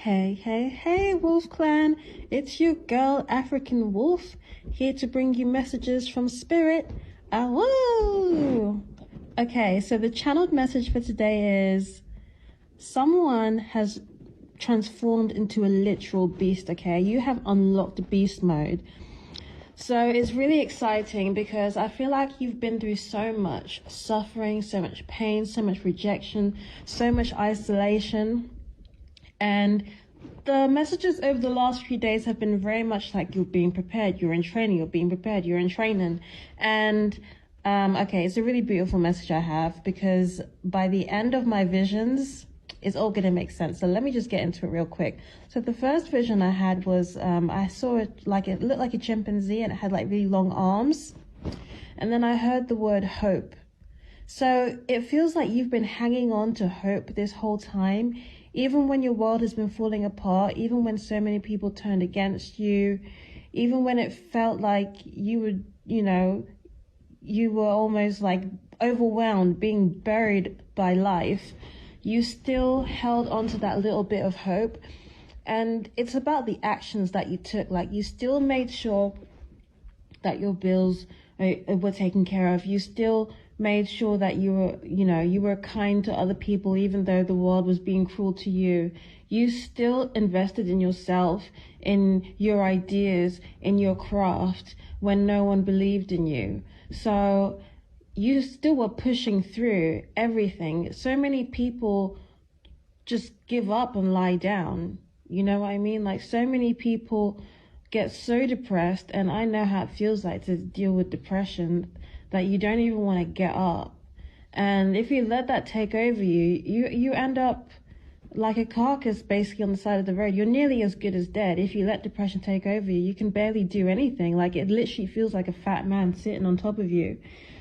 Hey, hey, hey, Wolf Clan! It's your girl, African Wolf, here to bring you messages from Spirit. Awoo! Okay, so the channeled message for today is someone has transformed into a literal beast, okay? You have unlocked beast mode. So it's really exciting because I feel like you've been through so much suffering, so much pain, so much rejection, so much isolation. And the messages over the last few days have been very much like you're being prepared, you're in training, you're being prepared, you're in training. And okay, it's a really beautiful message I have because by the end of my visions, it's all going to make sense. So let me just get into it real quick. So the first vision I had was I saw it looked like a chimpanzee and it had like really long arms. And then I heard the word hope. So it feels like you've been hanging on to hope this whole time, even when your world has been falling apart, even when so many people turned against you, even when it felt like you were almost like overwhelmed, being buried by life, you still held on to that little bit of hope. And it's about the actions that you took. Like you still made sure that your bills were taken care of. You still made sure that you were kind to other people, even though the world was being cruel to you. You still invested in yourself, in your ideas, in your craft when no one believed in you. So you still were pushing through everything. So many people just give up and lie down. You know what I mean? Like so many people get so depressed, and I know how it feels like to deal with depression, that you don't even want to get up. And if you let that take over you end up like a carcass basically on the side of the road. You're nearly as good as dead. If you let depression take over you, you can barely do anything. Like it literally feels like a fat man sitting on top of you.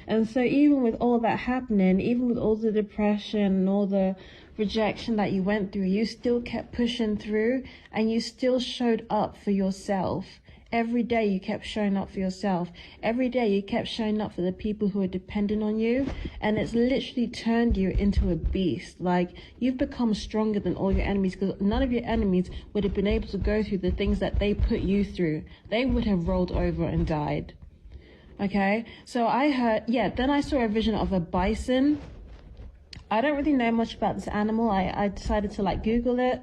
And so even with all that happening, even with all the depression and all the rejection that you went through, you still kept pushing through and you still showed up for yourself. Every day you kept showing up for yourself. Every day you kept showing up for the people who are dependent on you. And it's literally turned you into a beast. Like you've become stronger than all your enemies, because none of your enemies would have been able to go through the things that they put you through. They would have rolled over and died. Okay, so then I saw a vision of a bison. I don't really know much about this animal. I decided to like Google it.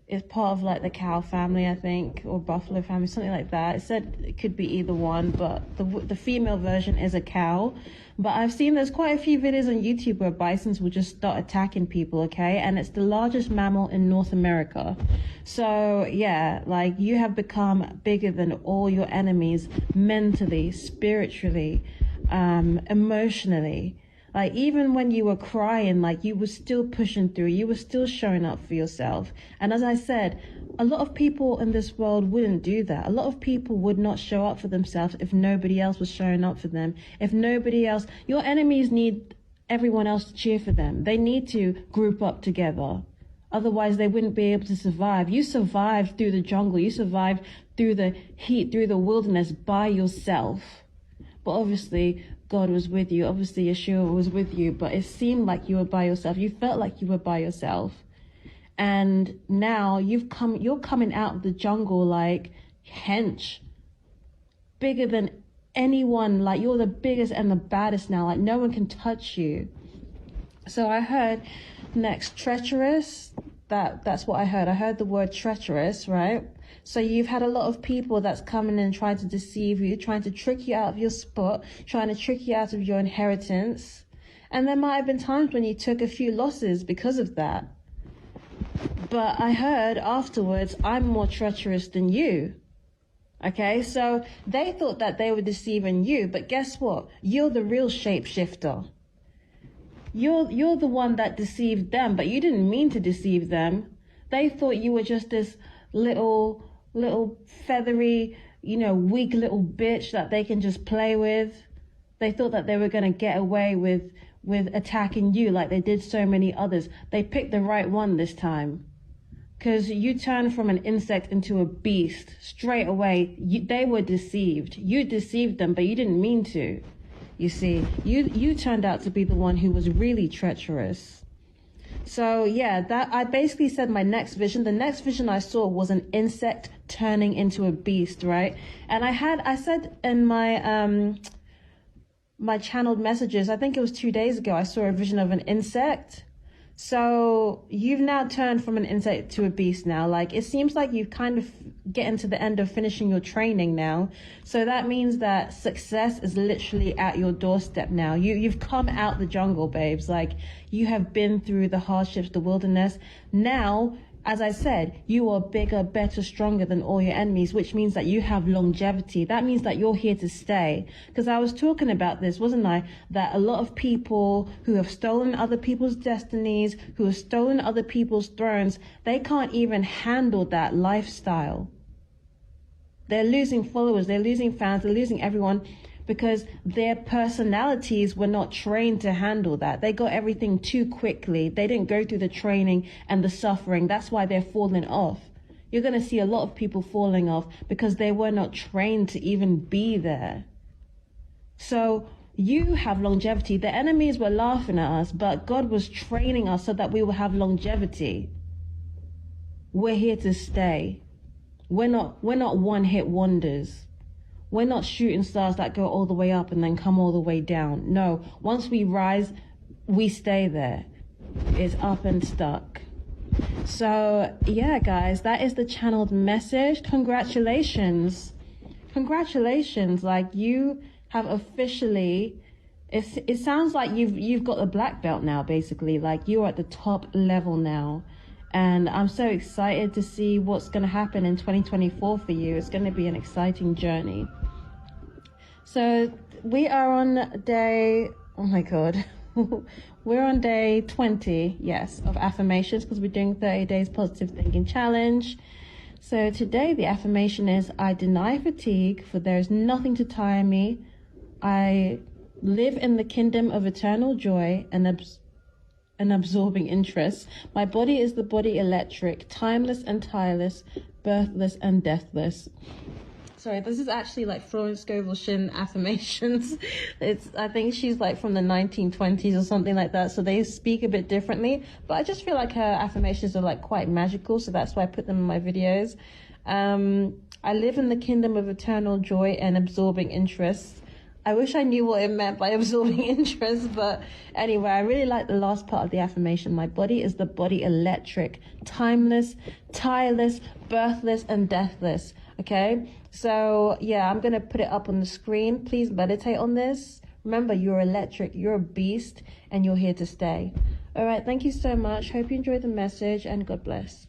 It's part of like the cow family, I think, or buffalo family, something like that. It said it could be either one, but the female version is a cow. But I've seen there's quite a few videos on YouTube where bisons will just start attacking people, okay? And it's the largest mammal in North America. So yeah, like you have become bigger than all your enemies mentally, spiritually, emotionally. Like even when you were crying, like you were still pushing through, you were still showing up for yourself. And as I said, a lot of people in this world wouldn't do that. A lot of people would not show up for themselves if nobody else was showing up for them. If nobody else, your enemies need everyone else to cheer for them. They need to group up together. Otherwise they wouldn't be able to survive. You survived through the jungle. You survived through the heat, through the wilderness by yourself. But obviously God was with you. Obviously Yeshua was with you, but it seemed like you were by yourself. You felt like you were by yourself. And now you're coming out of the jungle like hench, bigger than anyone. Like you're the biggest and the baddest now. Like no one can touch you. So I heard next treacherous. That's what I heard. I heard the word treacherous, right? So you've had a lot of people that's coming in trying to deceive you, trying to trick you out of your spot, trying to trick you out of your inheritance. And there might have been times when you took a few losses because of that. But I heard afterwards, I'm more treacherous than you. Okay, so they thought that they were deceiving you, but guess what? You're the real shapeshifter. You're the one that deceived them, but you didn't mean to deceive them. They thought you were just this little feathery, weak little bitch that they can just play with. They thought that they were going to get away with attacking you like they did so many others. They picked the right one this time. Because you turned from an insect into a beast straight away. They were deceived. You deceived them, but you didn't mean to. You see, you turned out to be the one who was really treacherous. So yeah, that I basically said my next vision. The next vision I saw was an insect turning into a beast, right? And I said in my channeled messages, I think it was 2 days ago, I saw a vision of an insect. So you've now turned from an insect to a beast now. Like, it seems like you've kind of getting to the end of finishing your training now. So that means that success is literally at your doorstep now. You've come out the jungle, babes. Like, you have been through the hardships, the wilderness. Now, as I said, you are bigger, better, stronger than all your enemies, which means that you have longevity. That means that you're here to stay. Because I was talking about this, wasn't I? That a lot of people who have stolen other people's destinies, who have stolen other people's thrones, they can't even handle that lifestyle. They're losing followers, they're losing fans, they're losing everyone, because their personalities were not trained to handle that. They got everything too quickly. They didn't go through the training and the suffering. That's why they're falling off. You're going to see a lot of people falling off because they were not trained to even be there. So you have longevity. The enemies were laughing at us, but God was training us so that we will have longevity. We're here to stay. We're not one-hit wonders. We're not shooting stars that go all the way up and then come all the way down. No, once we rise, we stay there. It's up and stuck. So yeah, guys, that is the channeled message. Congratulations. Congratulations. Like, you have officially, it sounds like you've got a black belt now, basically. Like, you're at the top level now. And I'm so excited to see what's going to happen in 2024 for you. It's going to be an exciting journey. So we are on day, oh my God, we're on day 20, yes, of affirmations, because we're doing 30 days positive thinking challenge. So today the affirmation is, I deny fatigue, for there is nothing to tire me. I live in the kingdom of eternal joy and absorbing interest. My body is the body electric, timeless and tireless, birthless and deathless. Sorry, this is actually like Florence Scovel Shinn affirmations. I think she's like from the 1920s or something like that, so they speak a bit differently, but I just feel like her affirmations are like quite magical, so that's why I put them in my videos. I live in the kingdom of eternal joy and absorbing interest. I wish I knew what it meant by absorbing interest, but anyway, I really like the last part of the affirmation. My body is the body electric, timeless, tireless, birthless, and deathless. Okay, so yeah, I'm going to put it up on the screen. Please meditate on this. Remember, you're electric, you're a beast, and you're here to stay. All right, thank you so much. Hope you enjoyed the message, and God bless.